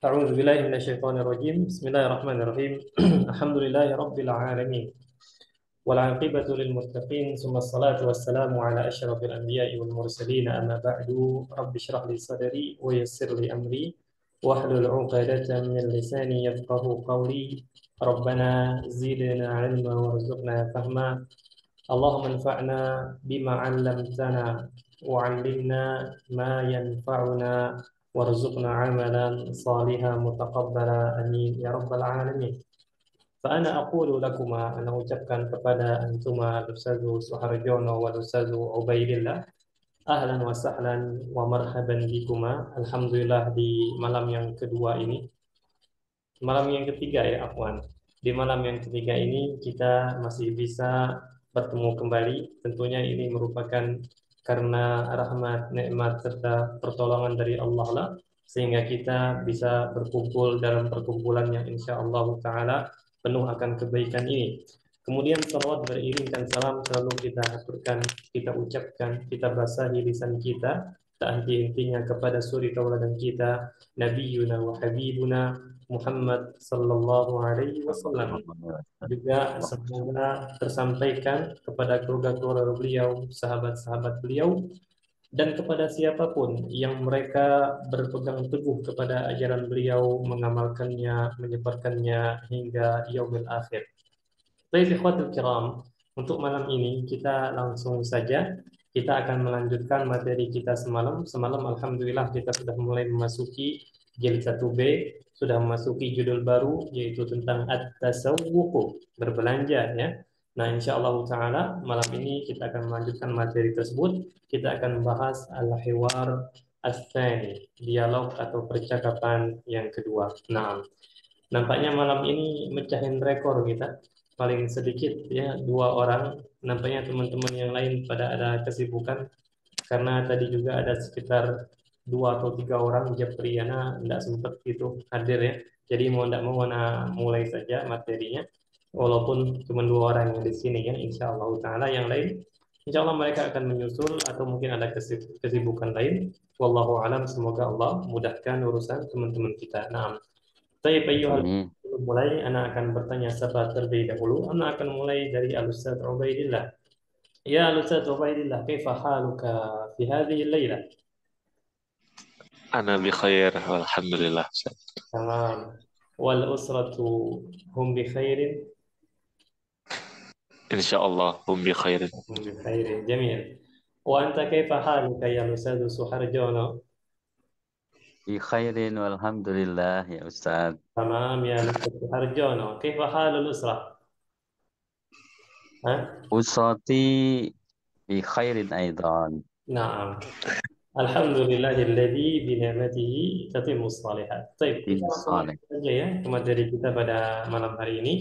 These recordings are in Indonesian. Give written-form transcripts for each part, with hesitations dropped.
أعوذ بالله من الشيطان الرجيم بسم الله الرحمن الرحيم الحمد لله رب العالمين والعاقبة للمتقين ثم الصلاة والسلام على أشرف الأنبياء والمرسلين أما بعد رب اشرح لي صدري ويسر لي أمري واحلل عقدة من لساني يفقه قولي ربنا زدنا علما وارزقنا فهما اللهم انفعنا بما علمتنا وعلمنا ما ينفعنا وارزقنا عملا صالحا متقبلا امين يا رب العالمين. فأنا أقول لكما أنا ucapkan kepada antuma Ustaz Suharjono wal Ustaz Ubaidillah ahlan wa sahlan wa marhaban bikuma. Alhamdulillah di malam yang kedua ini, malam yang ketiga ya Afwan. Di malam yang ketiga ini kita masih bisa bertemu kembali. Tentunya ini merupakan karena rahmat, nikmat serta pertolongan dari Allah lah, sehingga kita bisa berkumpul dalam perkumpulan yang insya Allah Ta'ala penuh akan kebaikan ini. Kemudian salawat beriringkan salam selalu kita aturkan, kita ucapkan, kita basahi lisan kita tak henti-hentinya kepada suri tauladan kita Nabiyuna wa Habibuna Muhammad sallallahu alaihi wasallam. Juga semoga tersampaikan kepada keluarga-keluarga beliau, sahabat-sahabat beliau, dan kepada siapapun yang mereka berpegang teguh kepada ajaran beliau, mengamalkannya, menyebarkannya hingga yaumil akhir. Baik, ikhwatul kiram, untuk malam ini kita langsung saja kita akan melanjutkan materi kita semalam. Semalam alhamdulillah kita sudah mulai memasuki jilid 1B, sudah memasuki judul baru yaitu tentang at-tasawwuq, berbelanja ya. Nah, insyaallah taala malam ini kita akan melanjutkan materi tersebut. Kita akan membahas al-hiwar ats-tsani, dialog atau percakapan yang kedua. Nah, nampaknya malam ini mecahin rekor kita. Paling sedikit ya 2 orang. Nampaknya teman-teman yang lain pada ada kesibukan karena tadi juga ada sekitar 2 atau 3 orang Japriana tidak sempat itu hadir ya. Jadi mau tidak mau mulai saja materinya. Walaupun cuma 2 orang yang di sini ya, insya Allah Taala yang lain, insya Allah mereka akan menyusul atau mungkin ada kesibukan lain. Wallahu alam, semoga Allah mudahkan urusan teman-teman kita. Nah, Tayyib ayyuhal, Amin. sebelum mulai, ana akan bertanya sahabat terlebih dahulu. Ana akan mulai dari Al-Ustaz Ubaidillah. Ya Al-Ustaz Ubaidillah, kaifa haluka fi hadhihi al-laila? Ana bi khair, alhamdulillah. Tamam. Wal usratu hum bi khairin? Insya Allah, hum bi khairin. Hum bi khairin. Jamil. Wa anta kaifa haluka ya Al-Ustaz Suharjono? Bi khairin walhamdulillah ya Ustaz. Tamam ya Al-Ustaz Suharjono. Kaifa halul usra? Ha? Usrati bi khairin aidan. Naam. Alhamdulillahilladzi bi ni'matihi tatimmus shalihat. Baik, kita Tim langsung saleh. masuk saja ya ke materi kita pada malam hari ini.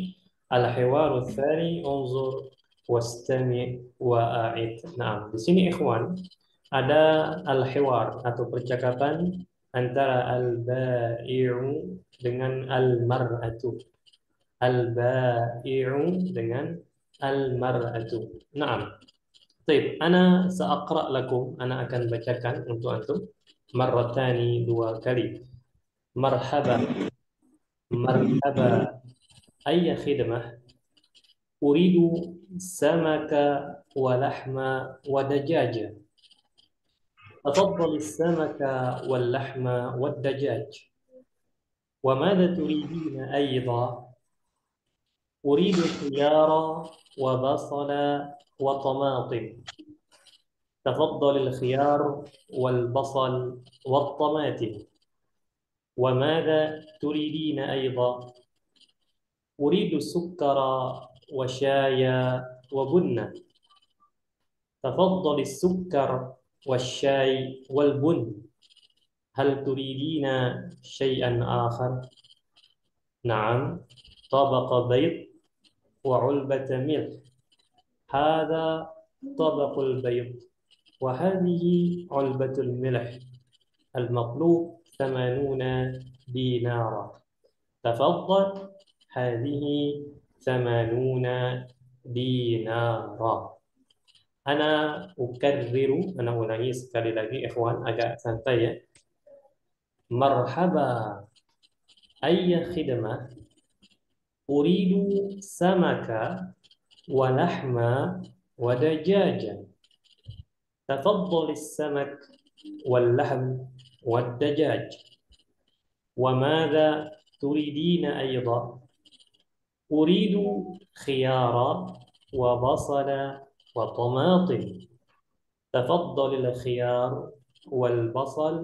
Al-hiwaru tsani unzur wastami wa a'id. Nah, di sini ikhwan ada al-hiwar atau percakapan antara al-ba'i'u dengan al-mar'atu. Al-ba'i'u dengan al-mar'atu. Naam. Baik, ana sa'aqra lakum, ana akan bacakan untuk antum marratani 2 kali. Marhaba, marhaba, ayya khidmah, uridu samaka wa lahma wa dajaja. تفضل السمك واللحم والدجاج. وماذا تريدين أيضا؟ أريد خيار وبصل وطماطم. تفضل الخيار والبصل والطماطم. وماذا تريدين أيضا؟ أريد السكر وشاي وبنة. تفضل السكر والشاي والبن. هل تريدين شيئا آخر؟ نعم، طبق بيض وعلبة ملح. هذا طبق البيض وهذه علبة الملح. المطلوب 80 دينارا. تفضل، هذه 80 دينارا. Ana ulangi sekali lagi ikhwan, agak santai ya. Marhaba, ayya khidmah uridu samaka wa lahma wa dajaja. تفضل السمك واللحم والدجاج. وماذا تريدين أيضا؟ أريد خيارا وبصل وطماطم. تفضل الخيار والبصل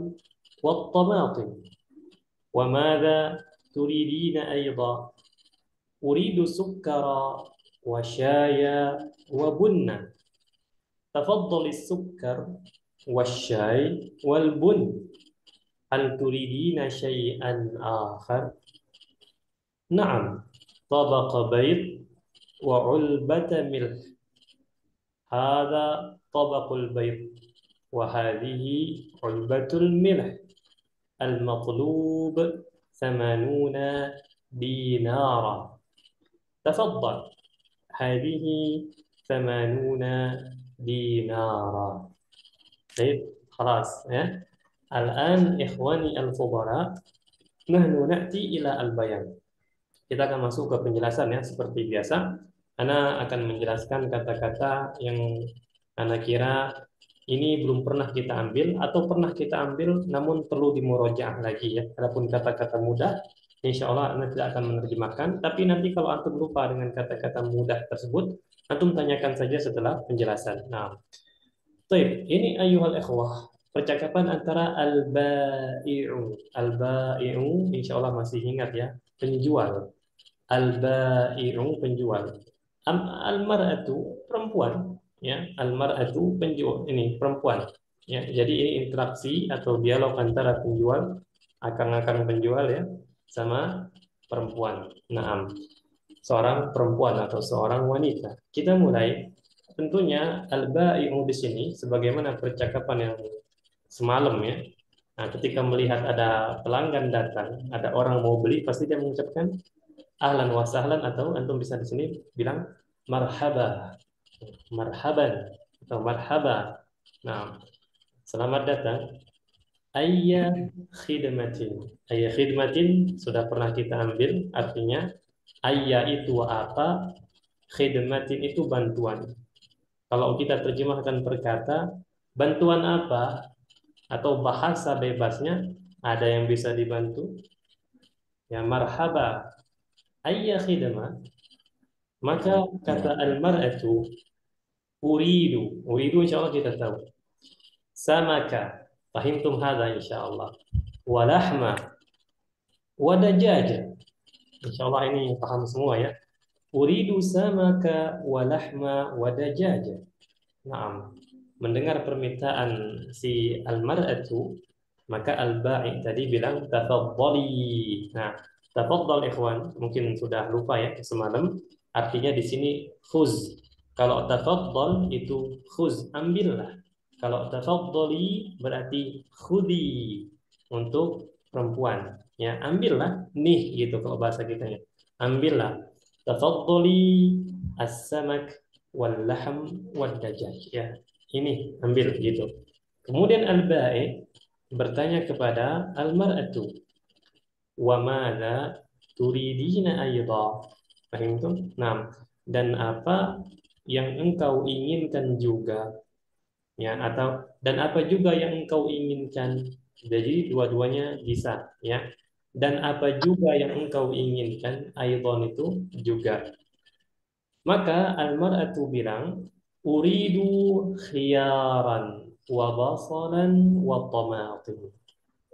والطماطم. وماذا تريدين أيضا؟ أريد سكرا وشايا وبنا. تفضل السكر والشاي والبن. هل تريدين شيئا آخر؟ نعم، طبق بيض وعلبة ملح. هذا طبق البيض وهذه علبة الملح. المطلوب 80 دينارا. تفضل، هذه 80 دينارا. طيب خلاص ya. Al-an ikhwani al-fudara, nahnu na'ti ila al-bayan. Kita akan masuk ke penjelasan ya, seperti biasa. Ana akan menjelaskan kata-kata yang Ana kira ini belum pernah kita ambil atau pernah kita ambil namun perlu dimurojaah lagi ya. Adapun kata-kata mudah, insya Allah Ana tidak akan menerjemahkan. Tapi nanti kalau antum lupa dengan kata-kata mudah tersebut, antum tanyakan saja setelah penjelasan. Nah, baik, ini ayuhal ikhwah, percakapan antara al-ba'i'u. Al-ba'i'u, insya Allah masih ingat ya, penjual. Al-ba'i'u, penjual. Al-mar'atu, perempuan. Ya, al-mar'atu, penjual. Ini perempuan. Ya, jadi ini interaksi atau dialog antara penjual, akang-akang penjual ya, sama perempuan. Naam, seorang perempuan atau seorang wanita. Kita mulai. Tentunya al-ba'i'u di sini sebagaimana percakapan yang semalam ya. Nah, ketika melihat ada pelanggan datang, ada orang mau beli, pasti dia mengucapkan ahlan wa sahlan atau antum bisa di sini bilang marhaba, marhaban atau marhaba. Nah, selamat datang. Ayya khidmatin. Ayya khidmatin sudah pernah kita ambil, artinya ayya itu apa, khidmatin itu bantuan. Kalau kita terjemahkan perkata, bantuan apa atau bahasa bebasnya, ada yang bisa dibantu? Ya, marhaba, ayya khidmah. Maka kata al-mar'atu, uridu. Uridu insya Allah kita tahu. Samaka, fahimtum hadha insya Allah. Walahma, wadajaja. Insya Allah ini paham semua ya. Uridu samaka, walahma, wadajaja. Nah, mendengar permintaan si al-mar'atu, maka al-ba'i tadi bilang tafaddali. Nah, tafaddal ikhwan, mungkin sudah lupa ya semalam, artinya di sini khuz. Kalau tafaddal itu khuz, ambillah. Kalau tafaddali berarti khudi untuk perempuan. Ya, ambillah nih gitu kalau bahasa kita ya. Ambillah. Tafaddali as-samak wal lahm wad dajaj ya. Ini ambil gitu. Kemudian al-ba'i bertanya kepada al-mar'atu, wa madza turidina aidha. Fahimtum? Nah, dan apa yang engkau inginkan juga ya, atau dan apa juga yang engkau inginkan. Jadi dua-duanya bisa ya. Dan apa juga yang engkau inginkan, aidon itu juga. Maka al-mar'atu bilang, uridu khiyaran wa basalan wa tamatim.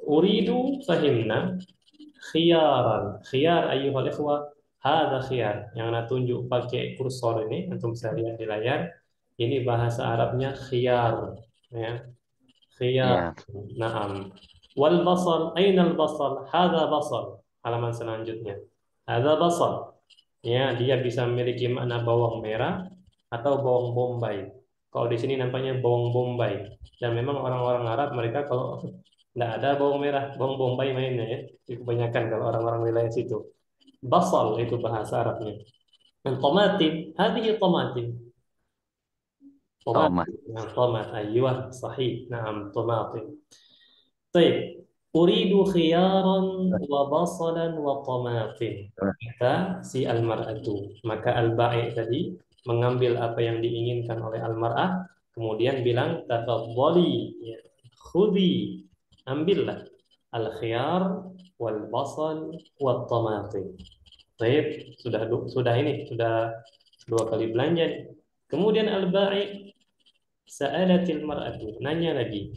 Uridu fahimna khiyaran. Khiyar ayyuhal ikhwah, hadha khiyar. Yang nak tunjuk pakai kursor ini, antum bisa lihat di layar. Ini bahasa Arabnya khiyar. Ya. Khiyar. Ya. Naam. Wal basal, aina al basal? Hadha basal. Halaman selanjutnya. Hadha basal. Ya, dia bisa memiliki makna bawang merah atau bawang bombay. Kalau di sini nampaknya bawang bombay. Dan memang orang-orang Arab mereka kalau tidak ada bawang merah, bawang bombay mainnya ya. Kebanyakan kalau orang-orang wilayah situ. Basal itu bahasa Arabnya. Dan tomatim, hadhihi tomatim. Tomat. Tomat. Nah, tomat. Ayyuh, sahih. Naam, tomatim. Baik. Uridu khiyaran wa basalan wa tamatin. Kata si al-mar'atu. Maka al-ba'i tadi mengambil apa yang diinginkan oleh al-mar'ah, kemudian bilang tafadhali, ya, khudhi, ambillah al-khiyar wal basal wa tamatin. Baik, sudah dua kali belanja nih. Kemudian al-ba'i sa'alatil mar'atu, nanya lagi.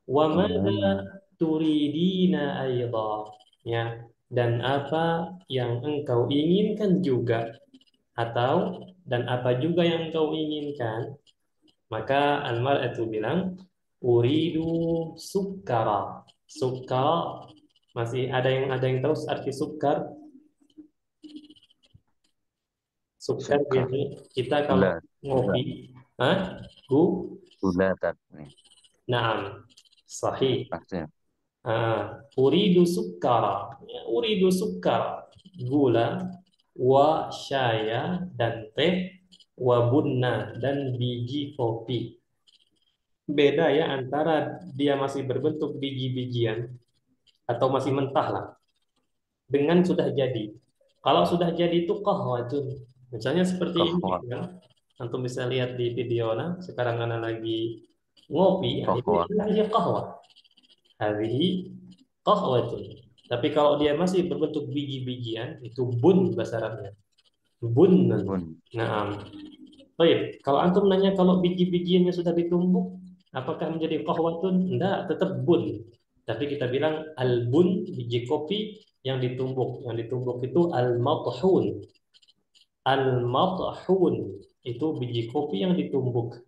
Wa madza turidina aidha, ya, dan apa yang engkau inginkan juga, atau dan apa juga yang engkau inginkan. Maka al-mar'atu bilang uridu sukkara. Sukkar, masih ada yang tahu arti sukkar? Sukkar Sukkar. biasanya kita kalau Gula. ngopi, ah, bu, Gula tadi. naam, sahih. Maksudnya. Uridu sukkara, ya, uridu sukkara, gula, wa syaya, dan teh, wa bunna, dan biji kopi. Beda ya antara dia masih berbentuk biji-bijian atau masih mentah lah, dengan sudah jadi. Kalau sudah jadi itu qahwatun. Misalnya seperti ini, Kahwa. ya. Antum bisa lihat di video nah, sekarang ana lagi ngopi, ya, Kahwa. ini qahwa. Hadhihi qahwatun. Tapi kalau dia masih berbentuk biji-bijian, itu bun bahasa Arabnya. Bun. Bun. Nah, baik. Kalau antum nanya kalau biji-bijiannya sudah ditumbuk, apakah menjadi qahwatun? Enggak, tetap bun. Tapi kita bilang al-bun, biji kopi yang ditumbuk. Yang ditumbuk itu al-mathun. Al-mathun itu biji kopi yang ditumbuk.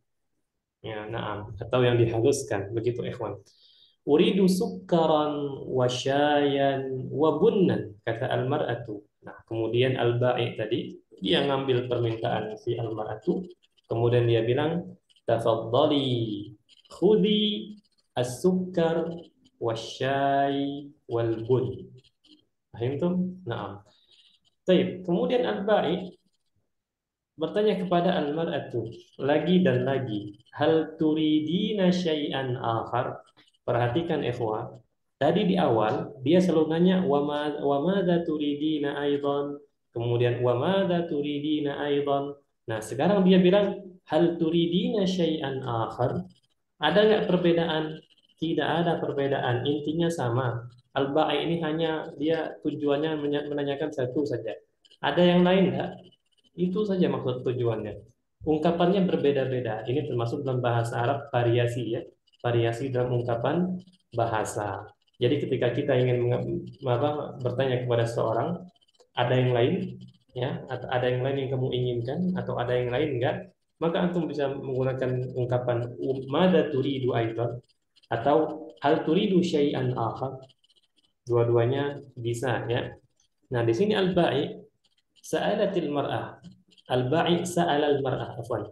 Ya, naam, atau yang dihaluskan, begitu ikhwan. Uridu sukkaran wa syayan wa bunnan, kata al-mar'atu. Nah, kemudian al-ba'i tadi dia ngambil permintaan si al-mar'atu, kemudian dia bilang tafadhali khudhi as-sukkar wasyai wal bun. Fahimtum? Naam. Baik, kemudian al-ba'i bertanya kepada al-mar'atu lagi dan lagi, hal turidina syai'an akhar. Perhatikan ikhwah, tadi di awal dia selalu nanya wa madza turidina aidan, kemudian wa madza turidina aidan. Nah, sekarang dia bilang hal turidina syai'an akhar. Ada nggak perbedaan? Tidak ada perbedaan, intinya sama. Al-ba'i ini hanya dia tujuannya menanyakan satu saja. Ada yang lain nggak? Itu saja maksud tujuannya. Ungkapannya berbeda-beda. Ini termasuk dalam bahasa Arab variasi, ya. Variasi dalam ungkapan bahasa. Jadi ketika kita ingin bertanya kepada seorang, ada yang lain, ya, atau ada yang lain yang kamu inginkan, atau ada yang lain enggak, maka antum bisa menggunakan ungkapan mada turidu aidan atau hal turidu syai'an akhar. Dua-duanya bisa, ya. Nah, di sini al-ba'i sa'alatil mar'ah. Al-ba'i sa'alal mar'ah, afwan.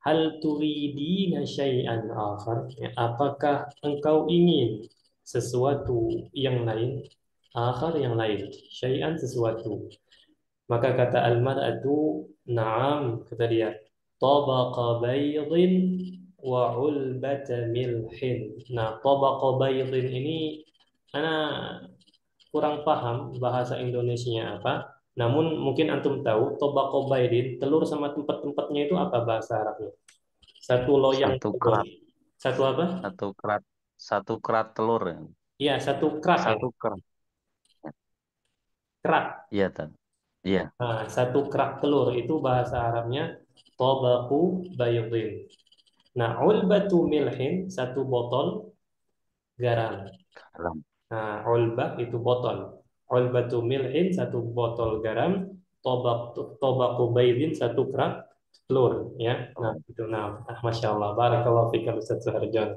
Hal turidina syai'an akhar? Ya, apakah engkau ingin sesuatu yang lain? Akhar yang lain. Syai'an sesuatu. Maka kata al-mar'atu, na'am, kata dia. Tabaqa baydin wa ulbata milhin. Nah, tabaqa baydin ini ana kurang paham bahasa Indonesianya apa. Namun mungkin antum tahu tobacco baydin, telur sama tempat-tempatnya itu apa bahasa Arabnya? Satu loyang Satu telur. kerat. Satu apa? Satu kerat telur. Iya, satu kerak ya. Satu kerat. Kerak. Iya, Tan. Iya. Nah, satu kerak telur itu bahasa Arabnya tobacco baydin. Nah, ulbatu milhin, satu botol garam. Garam. Nah, ulbah itu botol. Ulbatu milhin, satu botol garam. Tobacco baydin, satu kerak telur, ya. Nah, itu nah, Masya Allah, barakallahu fikam Ustaz Suharjon.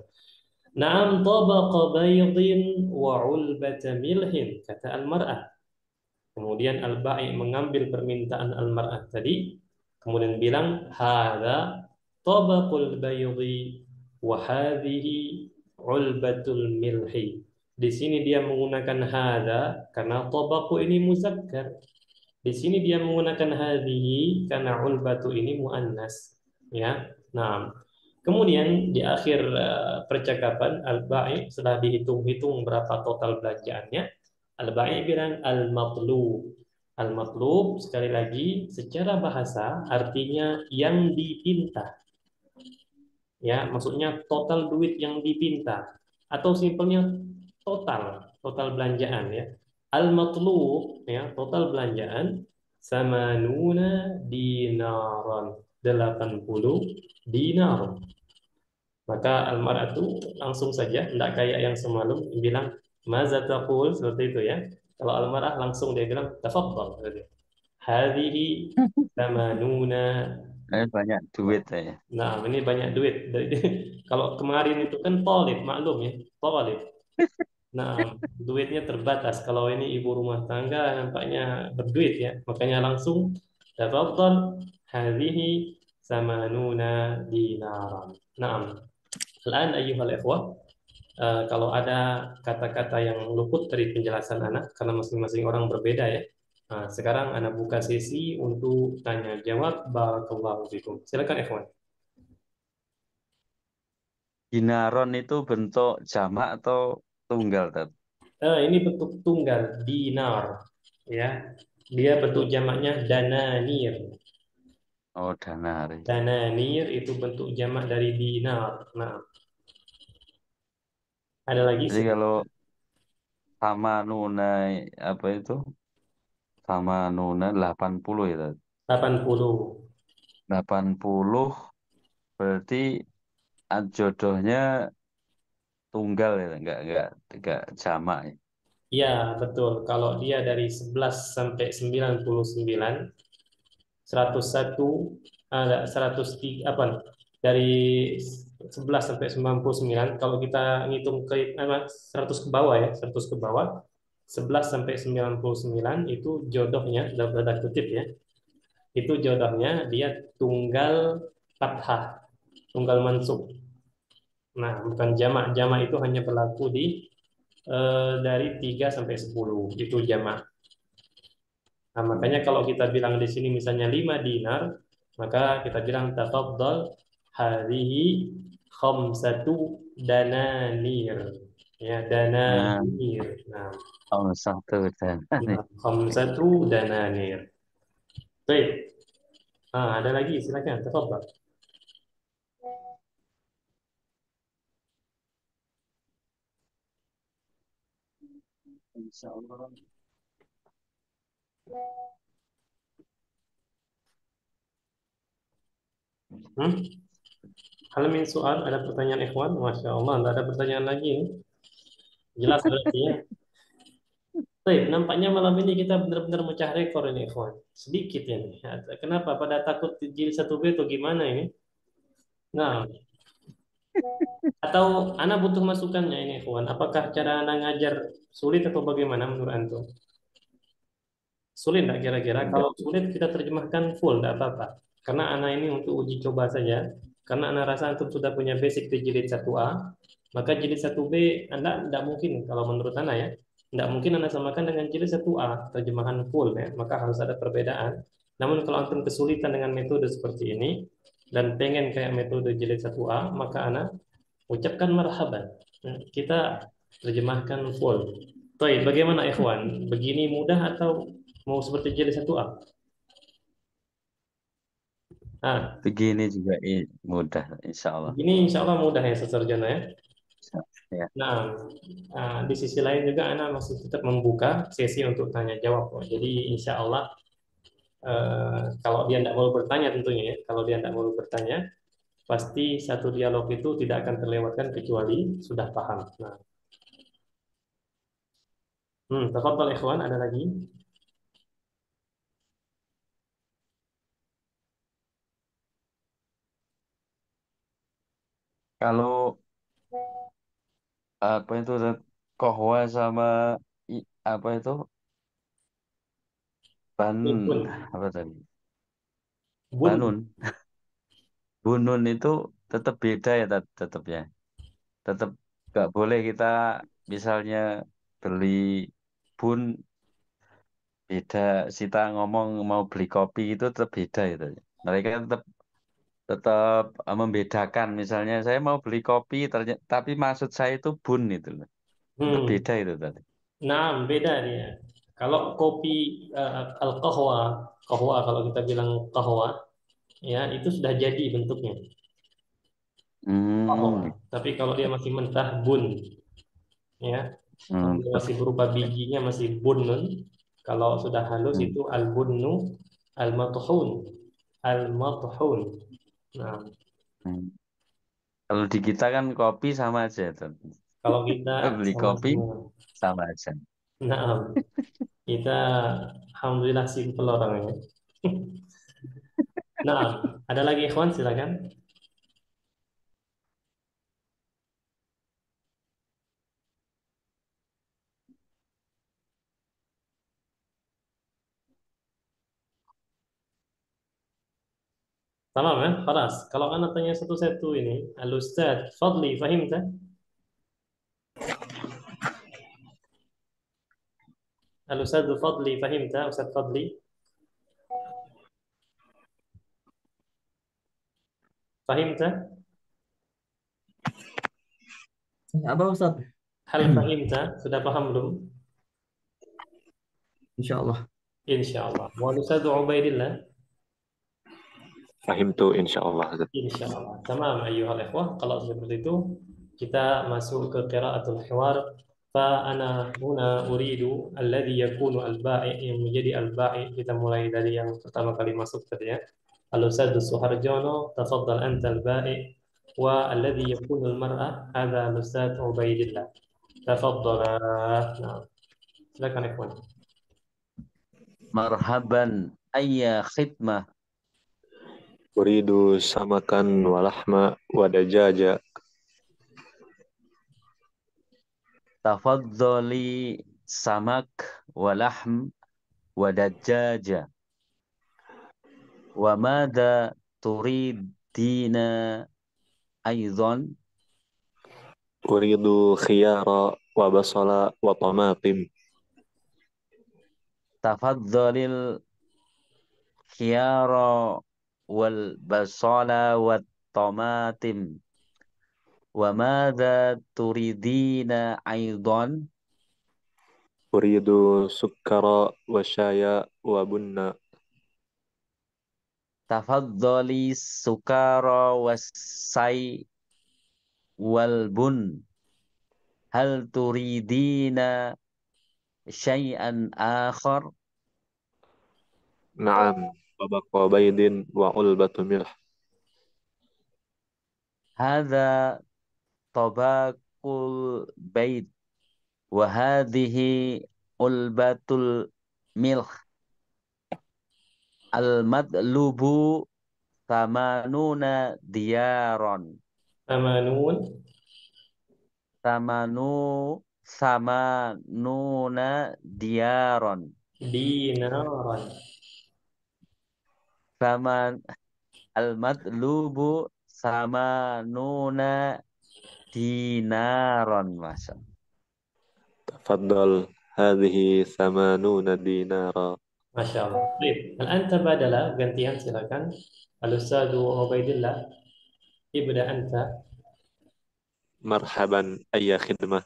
Naam tabaqa baydin wa ulbata milhin, kata al-mar'ah. Kemudian al-ba'i mengambil permintaan al-mar'ah tadi, kemudian bilang hadza tabaqul baydi wa hadhihi ulbatul milhi. Di sini dia menggunakan hadza karena tabaqu ini muzakkar. Di sini dia menggunakan hadhihi karena ulbatu ini muannas, ya. Nah, Kemudian di akhir percakapan al-bai' setelah dihitung-hitung berapa total belanjaannya, al-bai' bilang al-matlub. Al-matlub sekali lagi secara bahasa artinya yang dipinta. Ya, maksudnya total duit yang dipinta atau simpelnya total belanjaan ya. Al-matlub ya, total belanjaan sama nuna dinaran 80 dinar. Maka almaratu langsung saja, tidak kayak yang semalam bilang maza taqul seperti itu ya. Kalau almarah langsung dia bilang tafaddal. Hadhihi tamanuna. Banyak duit saya. Nah, ini banyak duit. Kalau kemarin itu kan tolib, maklum ya, tolib. Nah, duitnya terbatas. Kalau ini ibu rumah tangga nampaknya berduit ya. Makanya langsung tafaddal hadhihi samanuna dinaran. Naam. Al-an ayyuhal ikhwah, kalau ada kata-kata yang luput dari penjelasan anak, karena masing-masing orang berbeda ya. Nah, sekarang anak buka sesi untuk tanya jawab. Barakallahu fikum. Silakan ikhwan. Dinaron itu bentuk jamak atau tunggal, Tat? Ini bentuk tunggal, dinar. Ya, dia bentuk jamaknya dananir. Oh, danar. Dananir itu bentuk jamak dari dinar. Nah, ada lagi Jadi silakan. kalau sama nunai apa itu? Sama nuna 80 ya, Tat? 80. 80 berarti jodohnya tunggal ya, enggak jamak ya. Ya, betul. Kalau dia dari 11 sampai 99, 101, ada 103 apa nih? Dari 11 sampai 99 kalau kita ngitung ke apa 100 ke bawah ya, 100 ke bawah 11 sampai 99 itu jodohnya dalam tanda kutip ya. Itu jodohnya dia tunggal fathah, tunggal mansub. Nah, bukan jamak. Jamak itu hanya berlaku di dari 3 sampai 10 itu jamak. Nah, makanya kalau kita bilang di sini misalnya 5 dinar, maka kita bilang tafaddal hadhihi khamsatu dananir. Ya, Nah, dananir. Nah, oh, satu dan nih. khamsatu dananir. Baik. Ada lagi silakan tafaddal. Insya Allah. Hmm? Hal min soal, ada pertanyaan ikhwan? Masya Allah, tidak ada pertanyaan lagi. Jelas berarti ya. Baik, nampaknya malam ini kita benar-benar mecah rekor ini, ikhwan. Sedikit ini. Kenapa? Pada takut jilid satu b atau gimana ini? Nah, atau Anda butuh masukannya ini, ikhwan. Apakah cara Anda ngajar sulit atau bagaimana menurut Antum? Sulit nggak kira-kira? Enggak. Kalau sulit kita terjemahkan full, nggak apa-apa. Karena Anda ini untuk uji coba saja. Karena Anda rasa Antum sudah punya basic di jilid satu a, maka jilid satu b Anda tidak mungkin, kalau menurut Anda ya, tidak mungkin Anda samakan dengan jilid satu a terjemahan full ya. Maka harus ada perbedaan. Namun kalau Antum kesulitan dengan metode seperti ini, dan pengen kayak metode jilid satu a, maka Anda ucapkan marhaban. Kita terjemahkan full. Baik, bagaimana ikhwan? Begini mudah atau mau seperti jilid satu a? Ah, Begini juga mudah, insya Allah. begini insya Allah mudah ya, Ustaz Sarjana ya. Ya. Nah, di sisi lain juga Ana masih tetap membuka sesi untuk tanya jawab kok. Jadi insya Allah kalau dia tidak mau bertanya tentunya ya, kalau dia tidak mau bertanya, pasti satu dialog itu tidak akan terlewatkan kecuali sudah paham. Nah, tafadhal ikhwan, ada lagi? Kalau apa itu kohwa sama apa itu ban Bun, apa tadi bun. banun bunun itu tetap beda ya, tetapnya tetap nggak boleh kita misalnya beli bun beda, kita ngomong mau beli kopi itu tetap beda itu, mereka tetap tetap membedakan. Misalnya saya mau beli kopi, tapi maksud saya itu bun itu loh. Itu Hmm. beda itu tadi. Nah, beda dia. Kalau kopi al-qahwa, qahwa kalau kita bilang qahwa, ya itu sudah jadi bentuknya. Qahwa. Hmm, Tapi kalau dia masih mentah bun, ya. Kalau hmm, dia masih berupa bijinya masih bunun. Kalau sudah halus hmm, itu al-bunnu al-matuhun. Al-matuhun. Nah, hmm. Kalau di kita kan kopi sama aja tuh. kalau kita Beli kopi sama-sama. sama aja. Nah, kita alhamdulillah simple orangnya. Nah, ada lagi ikhwan silakan. Tamam ya, خلاص. Kalau anda tanya satu-satu ini, Al-Ustaz Fadli, fahimta? Al-Ustaz Fadli, fahimta? Ustaz Fadli, fahimta? Apa Ustaz? Hal fahimta? Sudah paham belum? Insya Allah. Insyaallah. Wa Ustaz Ubaidillah, Fahimtu insyaallah. insyaallah. Tamam ayyuhal ikhwah. Kalau seperti itu, kita masuk ke qiraatul hiwar. Fa huna uridu alladhi yakunu al-ba'i, yang menjadi al-ba'i. Kita mulai dari yang pertama kali masuk tadi ya. Al-Ustaz Suharjono, tafaddal anta al-ba'i. Wa alladhi yakunu al-mar'ah, hadha al-Ustaz Ubaidillah. Tafaddala. Nah, silakan ikhwan. Marhaban ayya khidmah. Uridu samakan walahma wadajaja. Tafadzali samak walahm wadajaja. Wa madha turidina aidan. Uridu khiyara wa basala wa tamatim. Tafadzalil khiyara wal basala wat tomatim. Wa madza turidina aidan. Uridu sukkara wa syaya wa bunna. Tafadzali sukara wasai wal bun. Hal turidina syai'an akhar. Naam. Wa baqa baydin wa ulbatu milh. Hadza tabaqul bait wa hadhihi ulbatul milh. Al madlubu tamanuna diyaron. Amanun, Tamanu samanuna diyaron. dinaran. Saman al madlubu samanuna dinaron masa. Tafaddal. Hadhihi thamanuna dinara. Masya Allah. Baik. Al-an tabadala, gantian silakan. Al-Ustaz Ubaidillah, ibda anta. Marhaban ayya khidmah.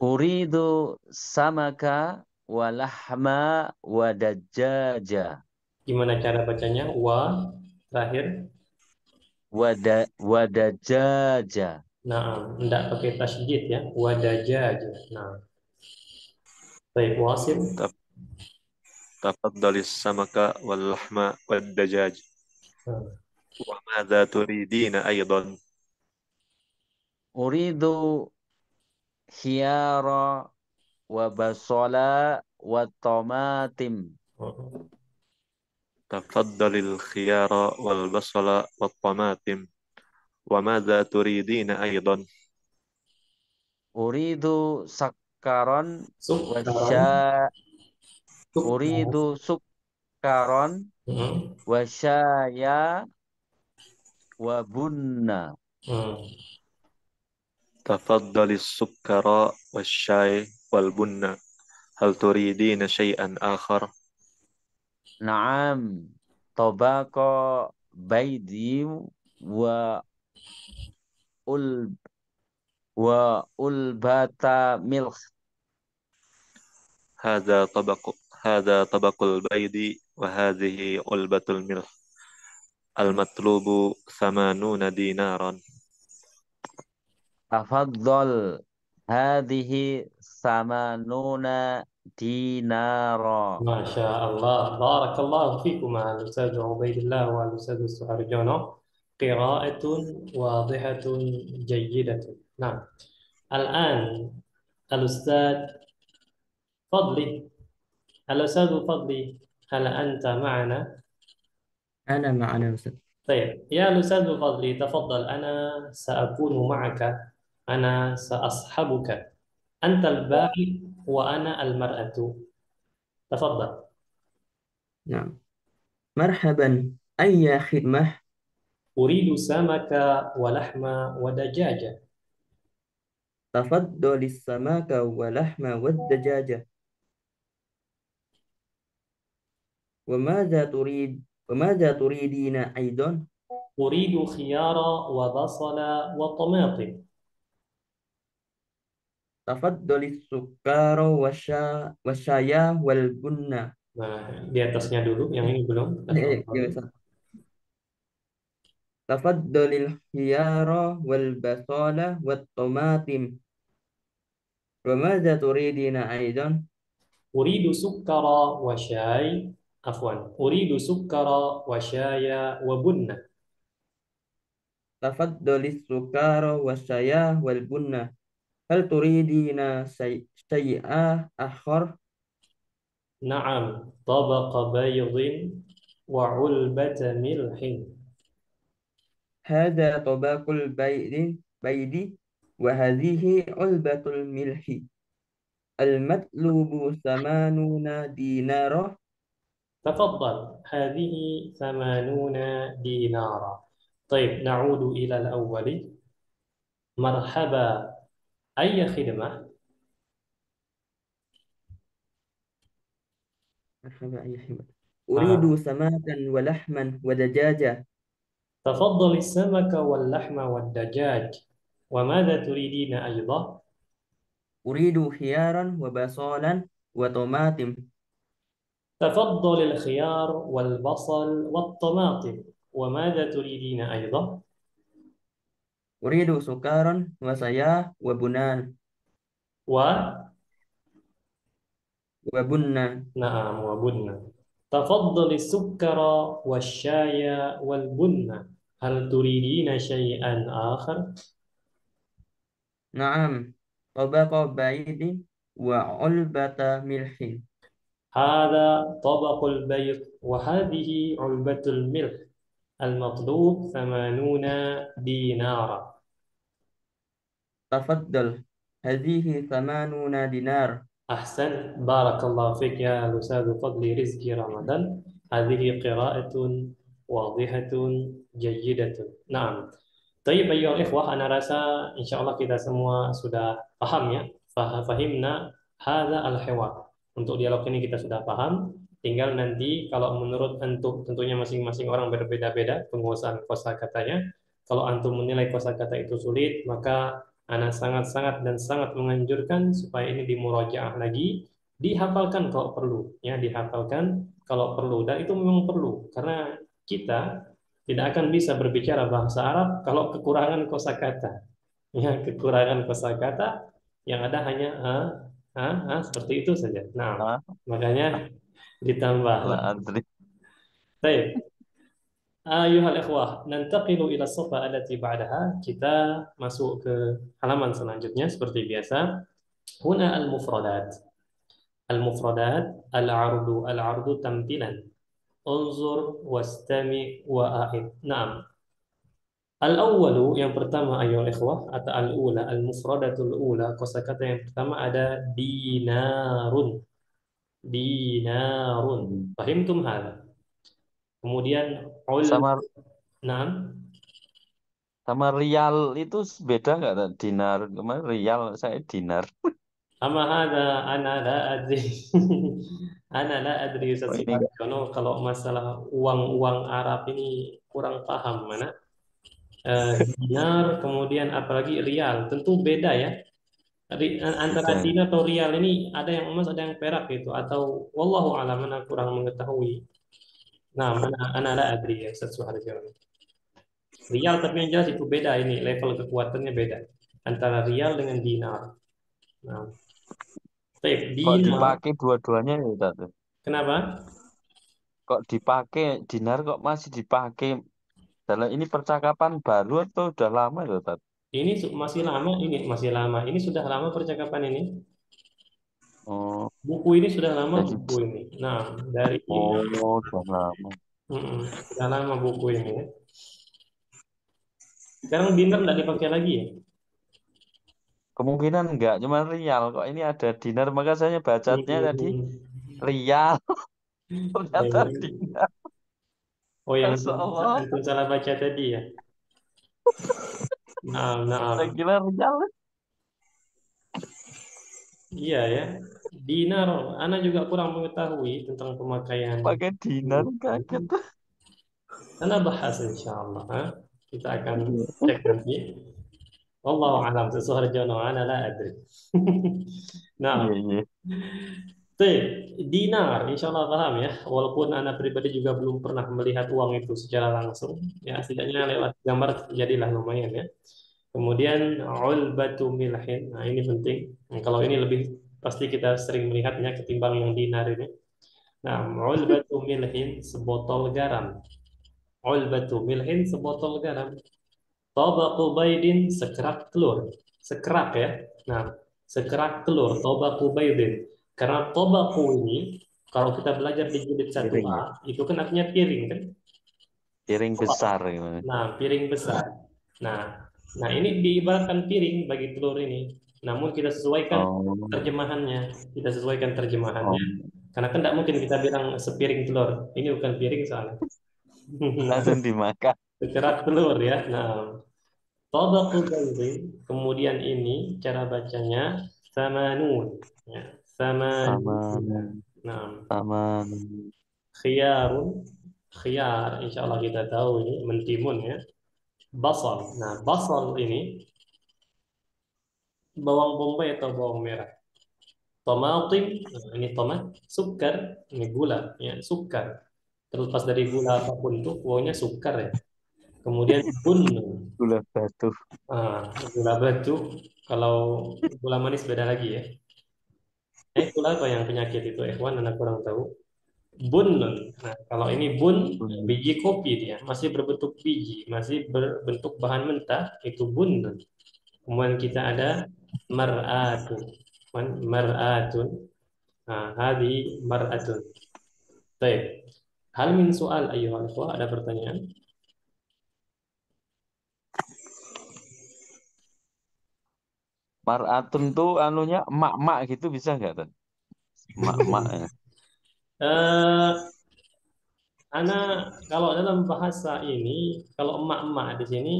Uridu samaka walahma wadajaja. Gimana cara bacanya? Wa, terakhir. Wadajaja. Nah, enggak pakai tasydid ya. Wadaja aja. Nah, baik. Wasil. تفضل السمك واللحم والدجاج. Nah, وماذا تريدين أيضا؟ Uridu khiyara wa basala wa tomatim. تفضل الخيار والبصل والطماطم. وماذا تريدين أيضا؟ Uridu sakaron Sukkaron. wasya. Sukkar. Uridu sukaron Hmm. wasyaya wa bunna. Hmm. تفضل السكر والشاي والبن. هل تريدين شيئا آخر؟ Naam. Tobako baidi wa ul ulbata milk. هذا طبق هذا طبق البيض وهذه علبة الملح المطلوب 80 دينارا. Tafadhol hadhihi samanuna dinara. Masya Allah, barakallahu fikum al-Ustaz Ubaidillah wal-Ustaz Suharjono. Qira'atun wadihatun jayyidatun. Nah, al-an al-Ustaz Fadli. Al-Ustaz Fadli, hal anta ma'ana? أنا معنا أستاذ. طيب يا الأستاذ فضلي تفضل أنا سأكون معك أنا سأصحبك أنت البائع وأنا المرأة تفضل نعم. مرحبا، أي خدمة؟ أريد سمك ولحم ودجاجة تفضل السمك ولحم والدجاجة. وماذا تريدين أيضا؟ أريد خيار وبصل وطماطم تفضل السكر والشاي والبن. Nah, di atasnya dulu, yang ini belum. Gimana? تفضل الخيار والبصل والطماطم. وماذا تريدين أيضا؟ أريد سكر وشاي عفوا أريد سكر وشاي وبن تفضل السكر والشاي والبن. هل تريدين شيئا آخر؟ نعم طبق بيض وعلبة ملح هذا طبق البيض وهذه علبة الملح المطلوب 80 دينارا. تفضل هذه 80 دينارا طيب نعود إلى الأول مرحبا أي خدمة مرحبا أي خدمة. أريد سمكا ولحما ودجاجة. تفضل السمك واللحم والدجاج وماذا تريدين أيضا أريد خيارا وبصلا وطماطم. تفضل الخيار والبصل والطماطم وماذا تريدين أيضا أريد سكرا وشاي وبنان و وبنة. نعم وبن تفضل السكر والشاي والبن هل تريدين شيئا آخر نعم، طبق بيض وعلبة ملح. هذا طبق البيض وهذه علبة الملح المطلوب 80 دينارا تفضل، هذه 80 دينار. أحسن بارك الله فيك يا الأستاذ فضلي رزقي رمضان هذه قراءة واضحة جيدة نعم طيب أيها الإخوة أنا rasa insya Allah kita semua sudah paham ya fahimna hadza al-hiwar untuk dialog ini kita sudah paham tinggal nanti kalau menurut antum tentunya masing-masing orang berbeda-beda penguasaan kosakatanya kalau antum menilai kosakata itu sulit maka Ana sangat-sangat dan sangat menganjurkan supaya ini dimurojaah lagi, dihafalkan kalau perlu, ya dihafalkan kalau perlu dan itu memang perlu karena kita tidak akan bisa berbicara bahasa Arab kalau kekurangan kosakata, ya kekurangan kosakata yang ada hanya seperti itu saja. Nah, Ah, makanya ditambah. la adri. Baik. Ayuhal ikhwah, nantaqilu ila safa allati ba'daha. Kita masuk ke halaman selanjutnya seperti biasa. Huna al-mufradat. Al-mufradat al-ardu al-ardu tamthilan. Unzur wastami wa a'id. Naam. Al-awwalu yang pertama ayuhal ikhwah atau al-ula al-mufradatul ula kosakata yang pertama ada dinarun. Dinarun. Fahimtum hal? Kemudian ul Sama Naam. sama rial itu beda nggak? Dinar kemarin rial, saya dinar. Ama hada ana la adri. Ana la adri Ustaz Oh, ini enggak. Suharyono kalau masalah uang-uang Arab ini kurang paham mana. Dinar kemudian apalagi rial tentu beda ya. Antara Beda ya. dinar atau rial ini ada yang emas ada yang perak gitu atau wallahu alam mana kurang mengetahui. Nah, mana la adri ya Ustaz Suharyono. Rial tapi yang jelas itu beda ini level kekuatannya beda antara rial dengan dinar. Nah, baik, Kok dinar dipakai dua-duanya ya Ustaz? kenapa? Kok dipakai dinar kok masih dipakai dalam ini percakapan baru atau udah lama ya Ustaz? Ini masih lama, ini masih lama. Ini sudah lama percakapan ini. Oh, Buku ini sudah lama jadi buku ini. Nah, dari udah lama. sudah lama buku ini ya. Sekarang dinar tidak dipakai lagi ya. Kemungkinan enggak, cuma rial. Kok ini ada dinar, maka saya bacanya tadi Hmm. rial. Ternyata Baik. dinar. Oh, yang Masya Allah. antum salah baca tadi ya. Nah, nah. Saya kira rial. Iya ya. Dinar, Ana juga kurang mengetahui tentang pemakaian. Pakai dinar, kaget. Ana bahas insya Allah. Ha? Kita akan cek nanti. Wallahu alam sesuai jono ana la adri. Iya, Nah, iya. Baik, dinar, insya Allah paham ya. Walaupun anak pribadi juga belum pernah melihat uang itu secara langsung, ya setidaknya lewat gambar jadilah lumayan ya. Kemudian ulbatu milhin, nah ini penting. Nah, kalau ini lebih pasti kita sering melihatnya ketimbang yang dinar ini. Nah, ulbatu milhin sebotol garam. Ulbatu milhin sebotol garam. Tabaqu baydin sekerak telur. Sekerak ya. Nah, sekerak telur. Tabaqu baydin. Karena tabaqu ini kalau kita belajar di jilid Piring ya. 1A itu kan artinya piring kan? Piring Tabaq. besar gitu. Nah, piring besar. Nah, nah ini diibaratkan piring bagi telur ini. Namun kita sesuaikan Oh, terjemahannya. Kita sesuaikan oh. terjemahannya. Karena kan tidak mungkin kita bilang sepiring telur. Ini bukan piring soalnya. Nah, Langsung dimakan. sekerak telur ya. Nah, Tabaqu baydin, kemudian ini cara bacanya samanun. Ya, Sama, samanun. Nah, sama. khiyarun, khiyar, insya Allah kita tahu ini mentimun ya. Basal. Nah, basal ini bawang bombay atau bawang merah. Tomatim, nah, ini tomat, sukar, ini gula, ya, sukar. Terlepas dari gula apapun itu, pokoknya sukar ya. Kemudian bun, Gula batu. gula batu. Kalau gula manis beda lagi ya. Itulah apa yang penyakit itu, Ikhwan, anak kurang tahu. Bun. Nah, kalau ini bun, biji kopi dia, masih berbentuk biji, masih berbentuk bahan mentah, itu bun. Kemudian kita ada mar'atun. Mar'atun. Nah, hadi mar'atun. Baik. Hal min soal ayuhal ikhwah, ada pertanyaan? Maratun tuh anunya emak-emak gitu bisa nggak tuh? Emak-emak ya. Eh, Ana kalau dalam bahasa ini, kalau emak-emak di sini,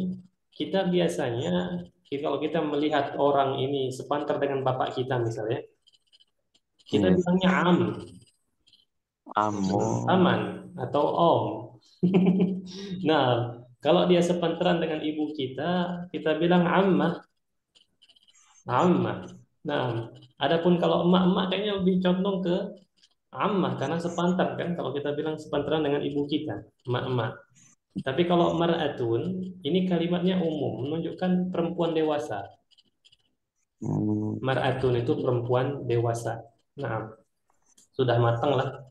kita biasanya kalau kita melihat orang ini sepantar dengan bapak kita misalnya, kita Iya. bilangnya am, Amo. aman atau om. Nah, kalau dia sepantaran dengan ibu kita bilang ammah, ammah. Nah, adapun kalau emak-emak kayaknya lebih condong ke ammah karena sepantar kan kalau kita bilang sepantaran dengan ibu kita, emak-emak. Tapi kalau mar'atun, ini kalimatnya umum, menunjukkan perempuan dewasa. Hmm, Mar'atun itu perempuan dewasa. Nah, sudah matang lah.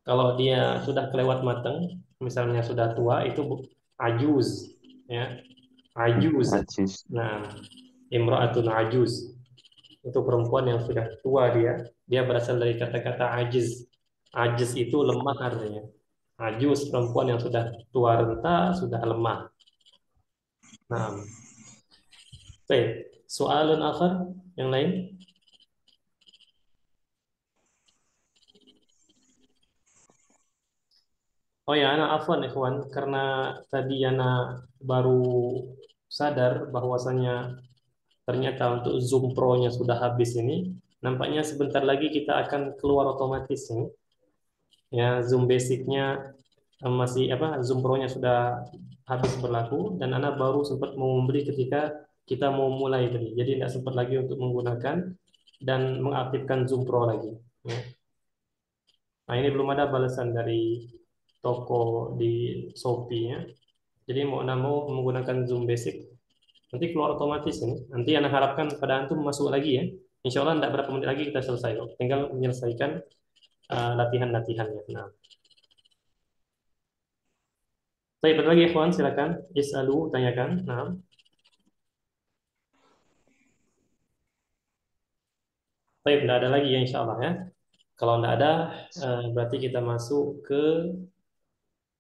Kalau dia sudah kelewat matang, misalnya sudah tua, itu ajuz. Ya, ajuz. najis. Nah, imra'atun ajuz. Itu perempuan yang sudah tua dia. Dia berasal dari kata-kata ajiz. Ajiz itu lemah artinya. Ajuz, perempuan yang sudah tua renta, sudah lemah. Nah, baik. Soalan akhir yang lain? Oh ya, anak afwan ikhwan, karena tadi anak baru sadar bahwasanya ternyata untuk Zoom Pro-nya sudah habis ini. nampaknya sebentar lagi kita akan keluar otomatis nih. Ya, Zoom basicnya masih Zoom Pro-nya sudah habis berlaku dan Ana baru sempat mau membeli ketika kita mau mulai tadi. Jadi tidak sempat lagi untuk menggunakan dan mengaktifkan Zoom Pro lagi. Ya. Nah, ini belum ada balasan dari toko di Shopee ya. Jadi mau menggunakan Zoom Basic nanti keluar otomatis ini. Nanti Ana harapkan pada antum masuk lagi ya. Insya Allah tidak berapa menit lagi kita selesai kok. Tinggal menyelesaikan latihan-latihannya. Nah, baik, betul lagi ikhwan, silakan. Is'alu, tanyakan. Nah. Baik, tidak ada lagi ya insya Allah ya. Kalau tidak ada, berarti kita masuk ke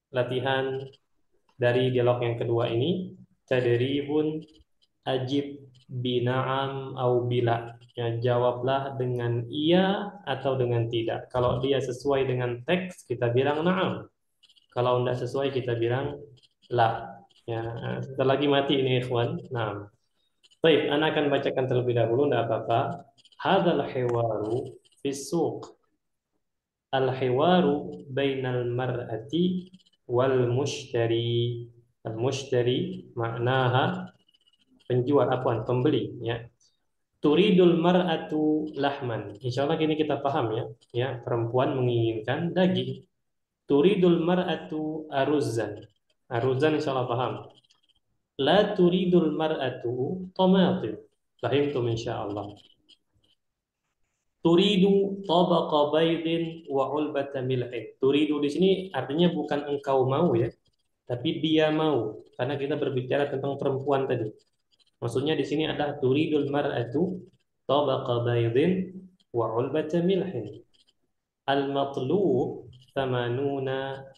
latihan dari dialog yang kedua ini. Tadribun ajib bina'am au bila. Ya, jawablah dengan iya atau dengan tidak. Kalau dia sesuai dengan teks, kita bilang na'am. Kalau tidak sesuai, kita bilang la. Ya, sebentar lagi mati ini ikhwan. Nah, baik, Ana akan bacakan terlebih dahulu, tidak apa-apa. Hadzal hiwaru fi suq. Al-hiwaru bainal mar'ati wal mushtari. Al-mushtari maknaha penjual, pembeli ya. Turidul mar'atu lahman. Insyaallah kini kita paham ya. Ya, perempuan menginginkan daging. Turidul mar'atu aruzan. Aruzan insyaallah paham. La turidul mar'atu tamatim. Fahimtum insyaallah. Turidu tabaqa baydin wa ulbata milhin. Turidu di sini artinya bukan engkau mau ya, tapi dia mau. Karena kita berbicara tentang perempuan tadi. Maksudnya di sini adalah turidul mar'atu tabaqa baydin wa ulbata milhin. Al-matlub 80